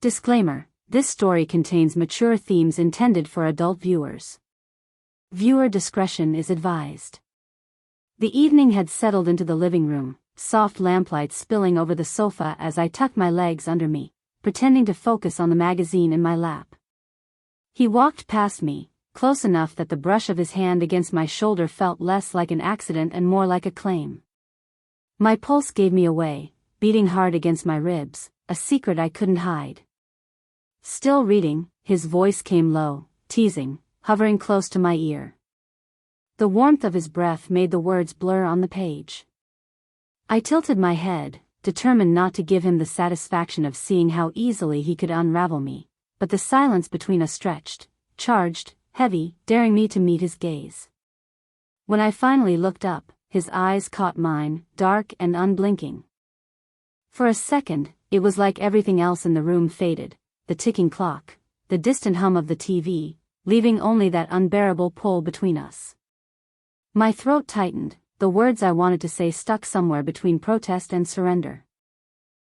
Disclaimer: this story contains mature themes intended for adult viewers. Viewer discretion is advised. The evening had settled into the living room, soft lamplight spilling over the sofa as I tucked my legs under me, pretending to focus on the magazine in my lap. He walked past me, close enough that the brush of his hand against my shoulder felt less like an accident and more like a claim. My pulse gave me away, beating hard against my ribs, a secret I couldn't hide. Still reading, his voice came low, teasing, hovering close to my ear. The warmth of his breath made the words blur on the page. I tilted my head, determined not to give him the satisfaction of seeing how easily he could unravel me, but the silence between us stretched, charged, heavy, daring me to meet his gaze. When I finally looked up, his eyes caught mine, dark and unblinking. For a second, it was like everything else in the room faded, the ticking clock, the distant hum of the TV, leaving only that unbearable pull between us. My throat tightened, the words I wanted to say stuck somewhere between protest and surrender.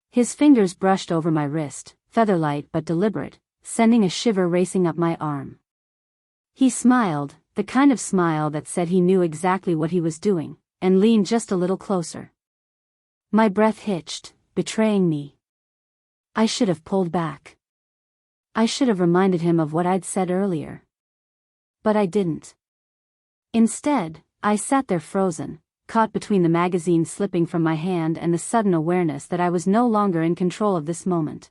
His fingers brushed over my wrist, featherlight but deliberate, sending a shiver racing up my arm. He smiled, the kind of smile that said he knew exactly what he was doing, and leaned just a little closer. My breath hitched, betraying me. I should have pulled back. I should have reminded him of what I'd said earlier. But I didn't. Instead, I sat there frozen, caught between the magazine slipping from my hand and the sudden awareness that I was no longer in control of this moment.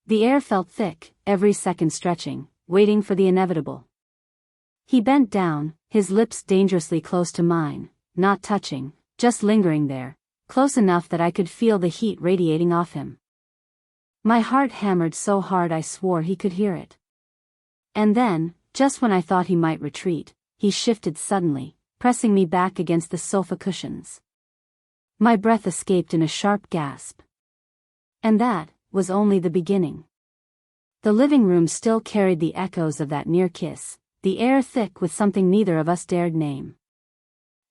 The air felt thick, every second stretching, waiting for the inevitable. He bent down, his lips dangerously close to mine, not touching, just lingering there, close enough that I could feel the heat radiating off him. My heart hammered so hard I swore he could hear it. And then, just when I thought he might retreat, he shifted suddenly, pressing me back against the sofa cushions. My breath escaped in a sharp gasp. And that was only the beginning. The living room still carried the echoes of that near kiss, the air thick with something neither of us dared name.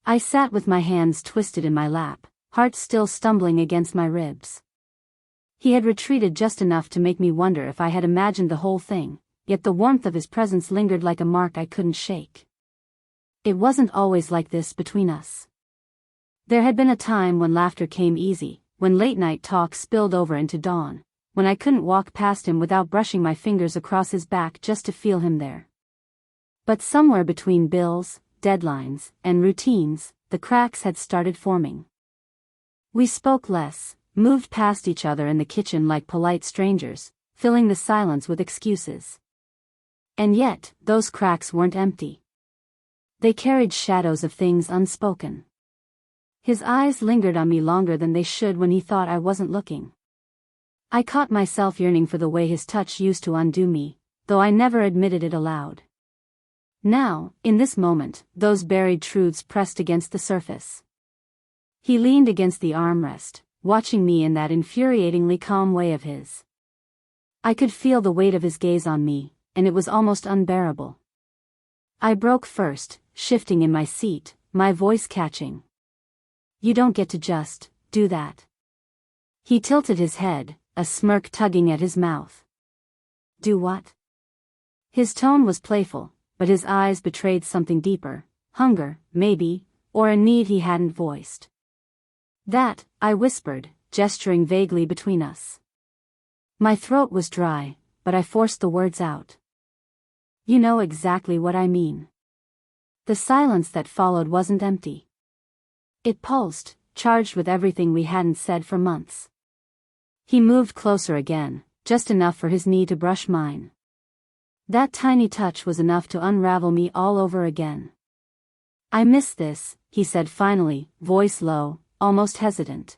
I sat with my hands twisted in my lap, heart still stumbling against my ribs. He had retreated just enough to make me wonder if I had imagined the whole thing, yet the warmth of his presence lingered like a mark I couldn't shake. It wasn't always like this between us. There had been a time when laughter came easy, when late-night talk spilled over into dawn, when I couldn't walk past him without brushing my fingers across his back just to feel him there. But somewhere between bills, deadlines, and routines, the cracks had started forming. We spoke less, moved past each other in the kitchen like polite strangers, filling the silence with excuses. And yet, those cracks weren't empty. They carried shadows of things unspoken. His eyes lingered on me longer than they should when he thought I wasn't looking. I caught myself yearning for the way his touch used to undo me, though I never admitted it aloud. Now, in this moment, those buried truths pressed against the surface. He leaned against the armrest, watching me in that infuriatingly calm way of his. I could feel the weight of his gaze on me, and it was almost unbearable. I broke first, shifting in my seat, my voice catching. "You don't get to just do that." He tilted his head, a smirk tugging at his mouth. "Do what?" His tone was playful, but his eyes betrayed something deeper, hunger, maybe, or a need he hadn't voiced. "That," I whispered, gesturing vaguely between us. My throat was dry, but I forced the words out. "You know exactly what I mean." The silence that followed wasn't empty. It pulsed, charged with everything we hadn't said for months. He moved closer again, just enough for his knee to brush mine. That tiny touch was enough to unravel me all over again. "I miss this," he said finally, voice low, almost hesitant.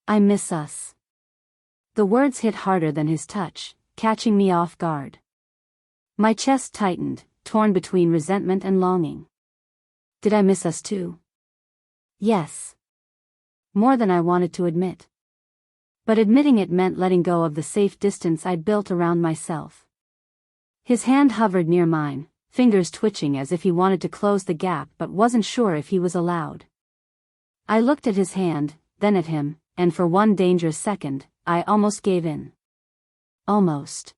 "I miss us." The words hit harder than his touch, catching me off guard. My chest tightened, torn between resentment and longing. Did I miss us too? Yes. More than I wanted to admit. But admitting it meant letting go of the safe distance I'd built around myself. His hand hovered near mine, fingers twitching as if he wanted to close the gap but wasn't sure if he was allowed. I looked at his hand, then at him, and for one dangerous second, I almost gave in. almost.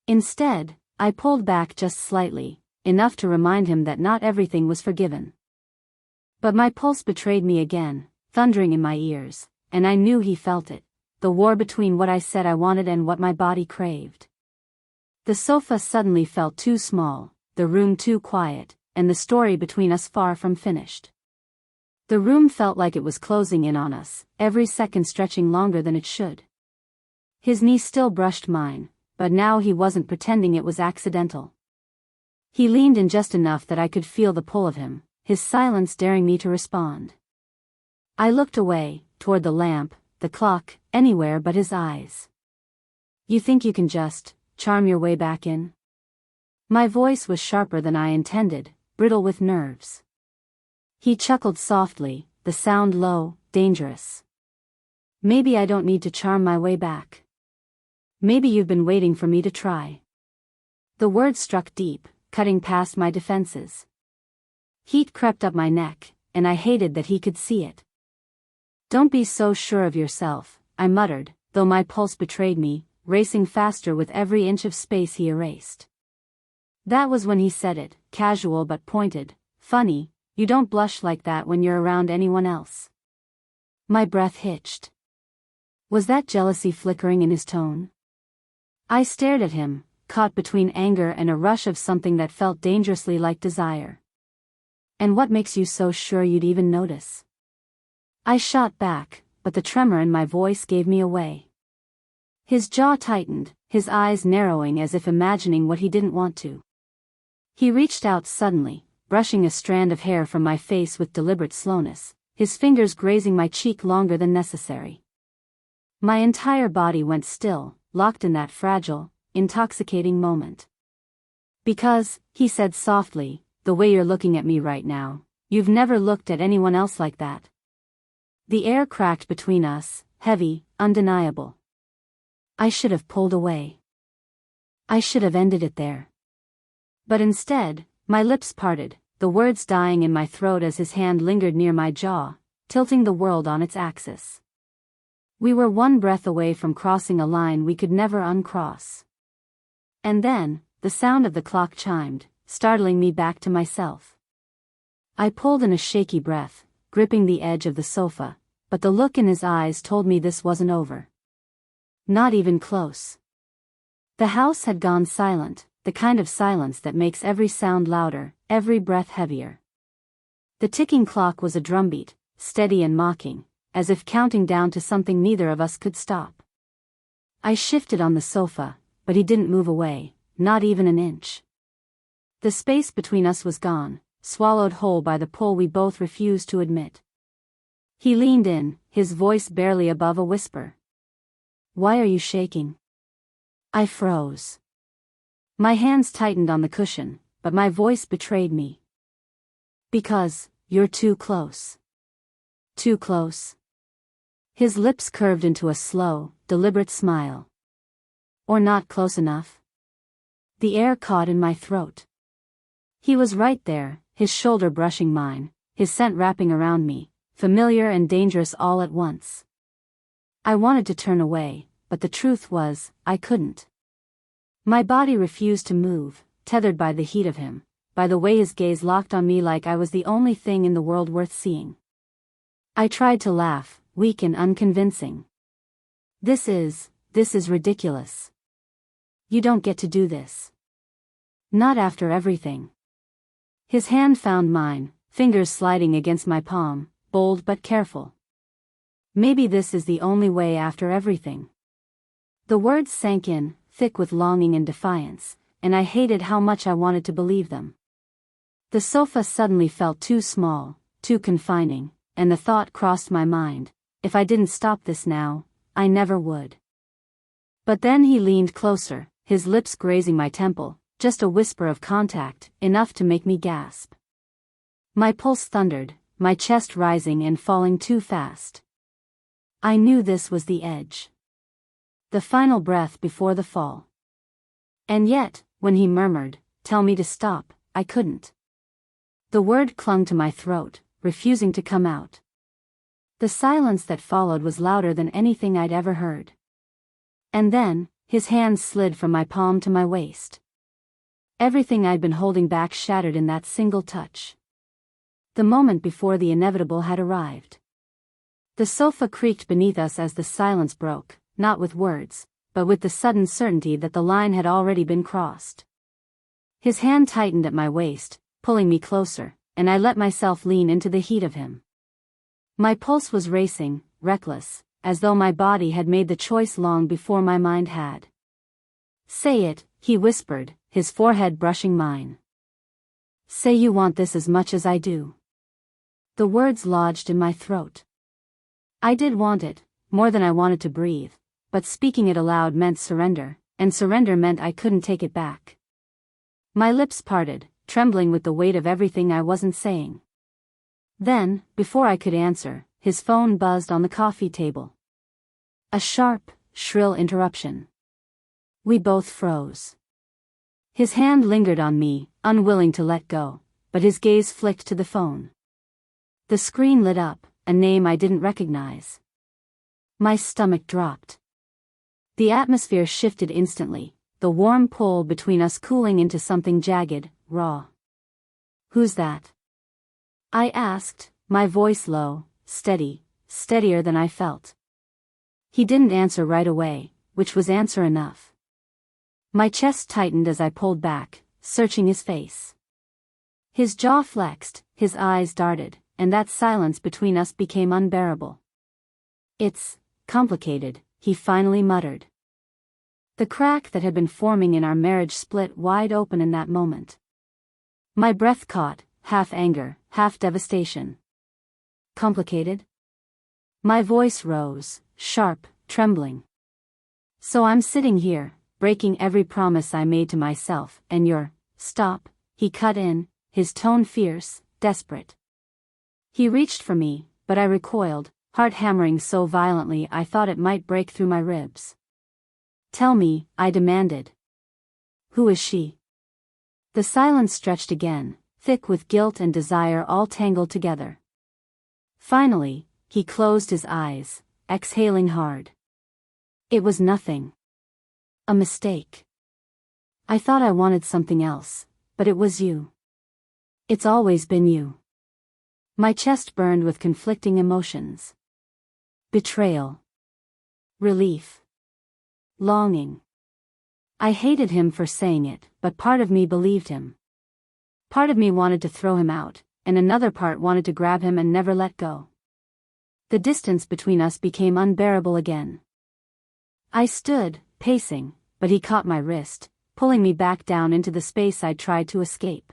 Instead, I pulled back just slightly, enough to remind him that not everything was forgiven. But my pulse betrayed me again, thundering in my ears, and I knew he felt it, the war between what I said I wanted and what my body craved. The sofa suddenly felt too small, the room too quiet, and the story between us far from finished. The room felt like it was closing in on us, every second stretching longer than it should. His knee still brushed mine, but now he wasn't pretending it was accidental. He leaned in just enough that I could feel the pull of him, his silence daring me to respond. I looked away, toward the lamp, the clock, anywhere but his eyes. "You think you can just charm your way back in?" My voice was sharper than I intended, brittle with nerves. He chuckled softly, the sound low, dangerous. "Maybe I don't need to charm my way back. Maybe you've been waiting for me to try." The words struck deep, cutting past my defenses. Heat crept up my neck, and I hated that he could see it. "Don't be so sure of yourself," I muttered, though my pulse betrayed me, racing faster with every inch of space he erased. That was when he said it, casual but pointed. "Funny, you don't blush like that when you're around anyone else." My breath hitched. Was that jealousy flickering in his tone? I stared at him, caught between anger and a rush of something that felt dangerously like desire. "And what makes you so sure you'd even notice?" I shot back, but the tremor in my voice gave me away. His jaw tightened, his eyes narrowing as if imagining what he didn't want to. He reached out suddenly, brushing a strand of hair from my face with deliberate slowness, his fingers grazing my cheek longer than necessary. My entire body went still, locked in that fragile, intoxicating moment. "Because," he said softly, "the way you're looking at me right now, you've never looked at anyone else like that." The air cracked between us, heavy, undeniable. I should have pulled away. I should have ended it there. But instead, my lips parted, the words dying in my throat as his hand lingered near my jaw, tilting the world on its axis. We were one breath away from crossing a line we could never uncross. And then, the sound of the clock chimed, startling me back to myself. I pulled in a shaky breath, gripping the edge of the sofa, but the look in his eyes told me this wasn't over. Not even close. The house had gone silent, the kind of silence that makes every sound louder, every breath heavier. The ticking clock was a drumbeat, steady and mocking, as if counting down to something neither of us could stop. I shifted on the sofa, but he didn't move away, not even an inch. The space between us was gone, swallowed whole by the pull we both refused to admit. He leaned in, his voice barely above a whisper. "Why are you shaking?" I froze. My hands tightened on the cushion, but my voice betrayed me. "Because, you're too close." "Too close?" His lips curved into a slow, deliberate smile. "Or not close enough?" The air caught in my throat. He was right there, his shoulder brushing mine, his scent wrapping around me, familiar and dangerous all at once. I wanted to turn away, but the truth was, I couldn't. My body refused to move, tethered by the heat of him, by the way his gaze locked on me like I was the only thing in the world worth seeing. I tried to laugh, weak and unconvincing. This is ridiculous. You don't get to do this. Not after everything." His hand found mine, fingers sliding against my palm, bold but careful. "Maybe this is the only way after everything." The words sank in, thick with longing and defiance, and I hated how much I wanted to believe them. The sofa suddenly felt too small, too confining, and the thought crossed my mind, if I didn't stop this now, I never would. But then he leaned closer, his lips grazing my temple, just a whisper of contact, enough to make me gasp. My pulse thundered, my chest rising and falling too fast. I knew this was the edge. The final breath before the fall. And yet, when he murmured, "Tell me to stop," I couldn't. The word clung to my throat, refusing to come out. The silence that followed was louder than anything I'd ever heard. And then, his hands slid from my palm to my waist. Everything I'd been holding back shattered in that single touch. The moment before the inevitable had arrived. The sofa creaked beneath us as the silence broke, not with words, but with the sudden certainty that the line had already been crossed. His hand tightened at my waist, pulling me closer, and I let myself lean into the heat of him. My pulse was racing, reckless, as though my body had made the choice long before my mind had. "Say it," he whispered, his forehead brushing mine. "Say you want this as much as I do." The words lodged in my throat. I did want it, more than I wanted to breathe, but speaking it aloud meant surrender, and surrender meant I couldn't take it back. My lips parted, trembling with the weight of everything I wasn't saying. Then, before I could answer, his phone buzzed on the coffee table. A sharp, shrill interruption. We both froze. His hand lingered on me, unwilling to let go, but his gaze flicked to the phone. The screen lit up, a name I didn't recognize. My stomach dropped. The atmosphere shifted instantly, the warm pull between us cooling into something jagged, raw. "Who's that?" I asked, my voice low, steady, steadier than I felt. He didn't answer right away, which was answer enough. My chest tightened as I pulled back, searching his face. His jaw flexed, his eyes darted, and that silence between us became unbearable. "It's complicated," he finally muttered. The crack that had been forming in our marriage split wide open in that moment. My breath caught, half anger, half devastation. "Complicated?" My voice rose, sharp, trembling. "So I'm sitting here, breaking every promise I made to myself, and you're..." "Stop," he cut in, his tone fierce, desperate. He reached for me, but I recoiled, heart hammering so violently I thought it might break through my ribs. "Tell me," I demanded. "Who is she?" The silence stretched again, thick with guilt and desire all tangled together. Finally, he closed his eyes, exhaling hard. "It was nothing. A mistake. I thought I wanted something else, but it was you. It's always been you." My chest burned with conflicting emotions. Betrayal. Relief. Longing. I hated him for saying it, but part of me believed him. Part of me wanted to throw him out, and another part wanted to grab him and never let go. The distance between us became unbearable again. I stood, pacing, but he caught my wrist, pulling me back down into the space I'd tried to escape.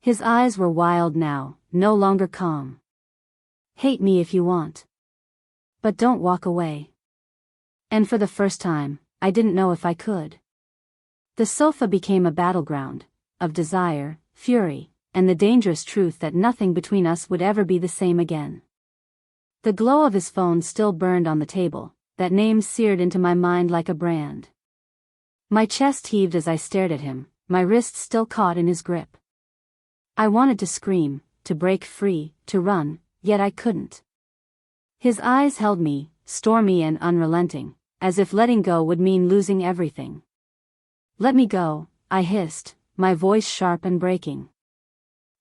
His eyes were wild now, no longer calm. "Hate me if you want. But don't walk away." And for the first time, I didn't know if I could. The sofa became a battleground, of desire, fury, and the dangerous truth that nothing between us would ever be the same again. The glow of his phone still burned on the table, that name seared into my mind like a brand. My chest heaved as I stared at him, my wrists still caught in his grip. I wanted to scream, to break free, to run, yet I couldn't. His eyes held me, stormy and unrelenting, as if letting go would mean losing everything. "Let me go," I hissed, my voice sharp and breaking.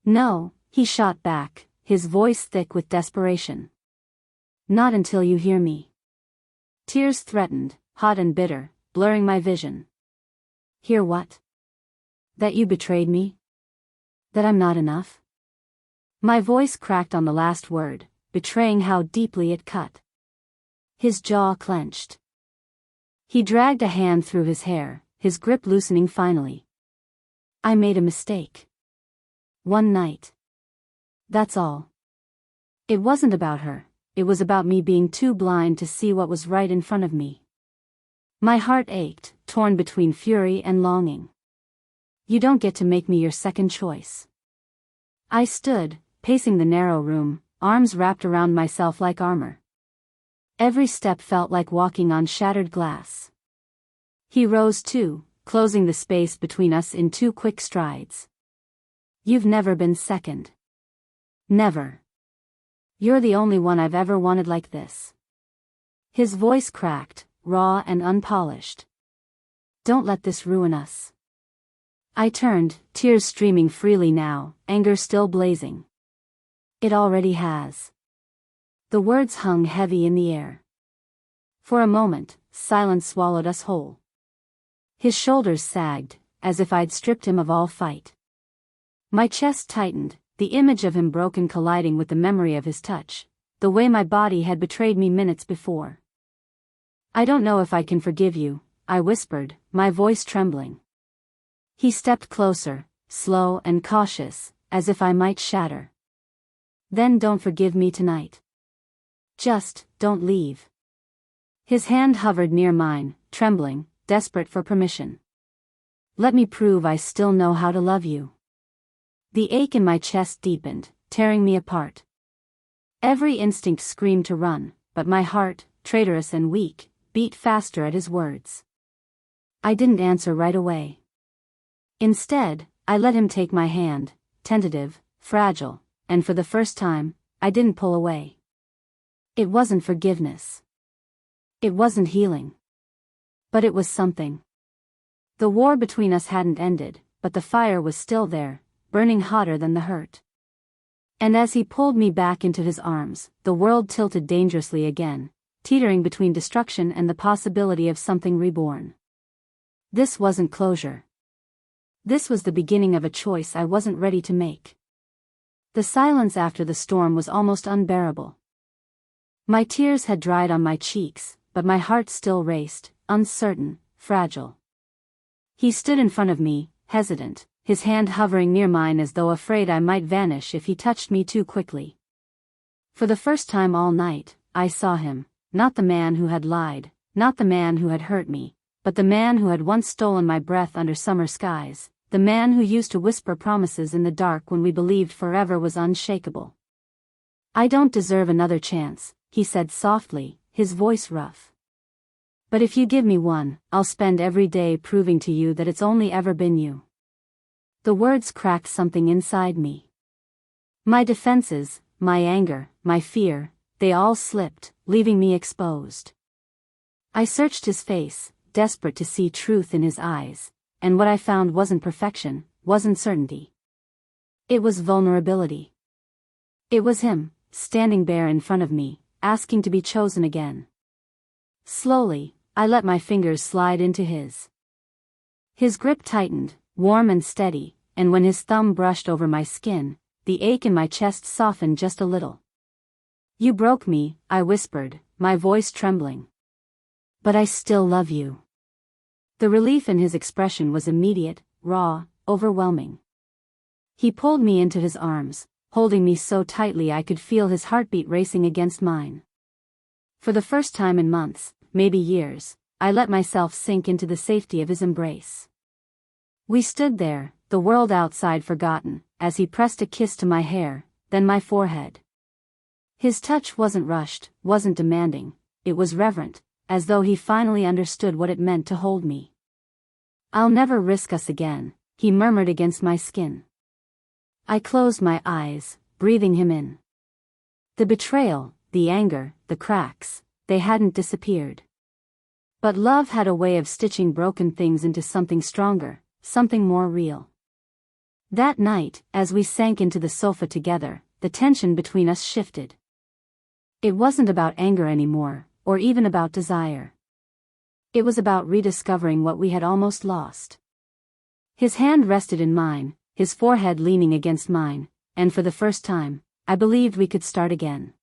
"No," he shot back, his voice thick with desperation. "Not until you hear me." Tears threatened, hot and bitter, blurring my vision. "Hear what?" "That you betrayed me? That I'm not enough?" My voice cracked on the last word, betraying how deeply it cut. His jaw clenched. He dragged a hand through his hair, his grip loosening finally. "I made a mistake. One night. That's all. It wasn't about her, it was about me being too blind to see what was right in front of me." My heart ached, torn between fury and longing. "You don't get to make me your second choice." I stood, pacing the narrow room, arms wrapped around myself like armor. Every step felt like walking on shattered glass. He rose too, closing the space between us in 2 quick strides. "You've never been second. Never. You're the only one I've ever wanted like this." His voice cracked, raw and unpolished. Don't let this ruin us. I turned, tears streaming freely now, anger still blazing. It already has. The words hung heavy in the air. For a moment, silence swallowed us whole. His shoulders sagged, as if I'd stripped him of all fight. My chest tightened, the image of him broken colliding with the memory of his touch, the way my body had betrayed me minutes before. I don't know if I can forgive you, I whispered, my voice trembling. He stepped closer, slow and cautious, as if I might shatter. Then don't forgive me tonight. Just, don't leave. His hand hovered near mine, trembling, desperate for permission. Let me prove I still know how to love you. The ache in my chest deepened, tearing me apart. Every instinct screamed to run, but my heart, traitorous and weak, beat faster at his words. I didn't answer right away. Instead, I let him take my hand, tentative, fragile, and for the first time, I didn't pull away. It wasn't forgiveness. It wasn't healing. But it was something. The war between us hadn't ended, but the fire was still there, burning hotter than the hurt. And as he pulled me back into his arms, the world tilted dangerously again, teetering between destruction and the possibility of something reborn. This wasn't closure. This was the beginning of a choice I wasn't ready to make. The silence after the storm was almost unbearable. My tears had dried on my cheeks, but my heart still raced, uncertain, fragile. He stood in front of me, hesitant, his hand hovering near mine as though afraid I might vanish if he touched me too quickly. For the first time all night, I saw him, not the man who had lied, not the man who had hurt me, but the man who had once stolen my breath under summer skies, the man who used to whisper promises in the dark when we believed forever was unshakable. I don't deserve another chance, he said softly, his voice rough. But if you give me one, I'll spend every day proving to you that it's only ever been you. The words cracked something inside me. My defenses, my anger, my fear, they all slipped, leaving me exposed. I searched his face, desperate to see truth in his eyes, and what I found wasn't perfection, wasn't certainty. It was vulnerability. It was him, standing bare in front of me, asking to be chosen again. Slowly, I let my fingers slide into his. His grip tightened, warm and steady, and when his thumb brushed over my skin, the ache in my chest softened just a little. You broke me, I whispered, my voice trembling. But I still love you. The relief in his expression was immediate, raw, overwhelming. He pulled me into his arms, holding me so tightly I could feel his heartbeat racing against mine. For the first time in months, maybe years, I let myself sink into the safety of his embrace. We stood there, the world outside forgotten, as he pressed a kiss to my hair, then my forehead. His touch wasn't rushed, wasn't demanding, it was reverent, as though he finally understood what it meant to hold me. I'll never risk us again, he murmured against my skin. I closed my eyes, breathing him in. The betrayal, the anger, the cracks, they hadn't disappeared. But love had a way of stitching broken things into something stronger, something more real. That night, as we sank into the sofa together, the tension between us shifted. It wasn't about anger anymore, or even about desire. It was about rediscovering what we had almost lost. His hand rested in mine, his forehead leaning against mine, and for the first time, I believed we could start again.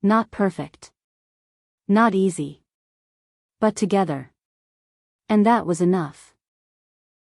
Not perfect. Not easy. But together. And that was enough.